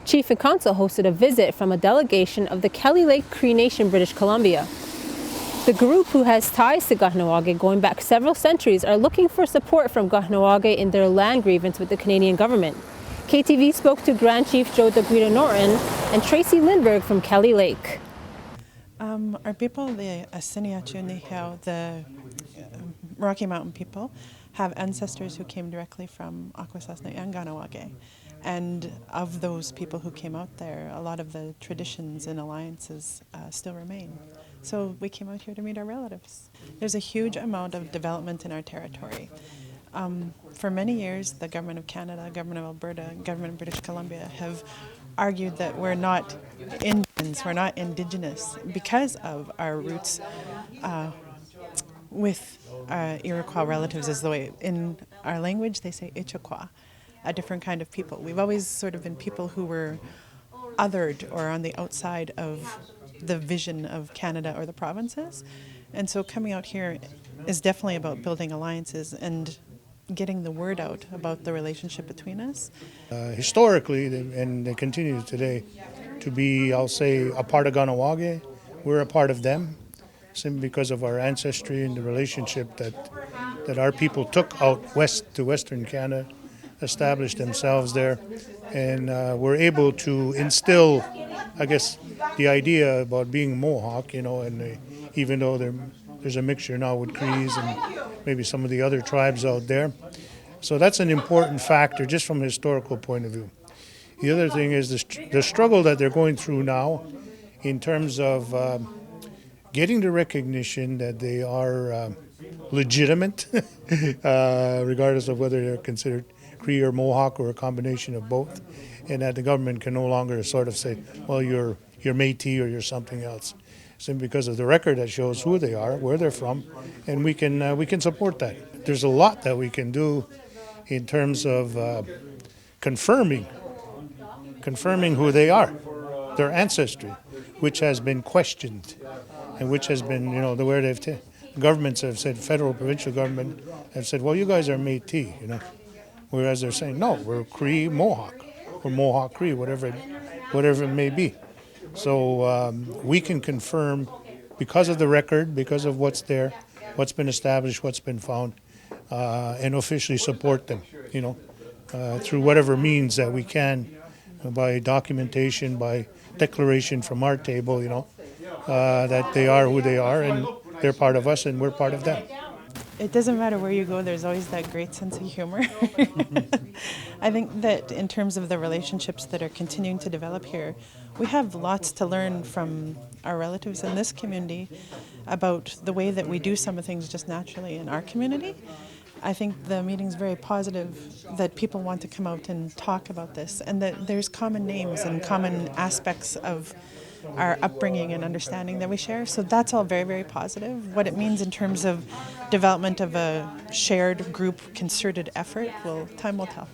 Chief and Council hosted a visit from a delegation of the Kelly Lake Cree Nation, British Columbia. The group, who has ties to Kahnawà going back several centuries, are looking for support from Kahnawà in their land grievance with the Canadian government. KTV spoke to Grand Chief Joe Tokwiro Norton and Tracey Lindberg from Kelly Lake. Our people, the Asiniachu, the Rocky Mountain people, have ancestors who came directly from Akwesasne and Kahnawà. And of those people who came out there, a lot of the traditions and alliances still remain. So we came out here to meet our relatives. There's a huge amount of development in our territory. For many years, the Government of Canada, Government of Alberta, Government of British Columbia have argued that we're not Indians, we're not Indigenous because of our roots with Iroquois relatives, as though in our language they say Ichokwa, a different kind of people. We've always sort of been people who were othered or on the outside of the vision of Canada or the provinces. And so coming out here is definitely about building alliances and getting the word out about the relationship between us. Historically, and they continue today, to be, I'll say, a part of Kahnawà. We're a part of them, simply because of our ancestry and the relationship that our people took out west to Western Canada, established themselves there, and were able to instill, I guess, the idea about being Mohawk, and even though there's a mixture now with Crees and maybe some of the other tribes out there. So that's an important factor just from a historical point of view. The other thing is the struggle that they're going through now in terms of getting the recognition that they are legitimate, regardless of whether they're considered Cree or Mohawk or a combination of both, and that the government can no longer sort of say, well, you're Métis or you're something else, simply because of the record that shows who they are, where they're from, and we can support that. There's a lot that we can do in terms of confirming who they are, their ancestry, which has been questioned, and which has been, where they've governments have said, federal, provincial government have said, well, you guys are Métis, whereas they're saying, no, we're Cree Mohawk, or Mohawk Cree, whatever it may be. So we can confirm, because of the record, because of what's there, what's been established, what's been found, and officially support them, through whatever means that we can, by documentation, by declaration from our table, that they are who they are and they're part of us and we're part of them. It doesn't matter where you go, there's always that great sense of humor. I think that in terms of the relationships that are continuing to develop here, we have lots to learn from our relatives in this community about the way that we do some of things just naturally in our community. I think the meeting's very positive that people want to come out and talk about this, and that there's common names and common aspects of our upbringing and understanding that we share. So that's all very, very positive. What it means in terms of development of a shared group concerted effort, well, time will tell.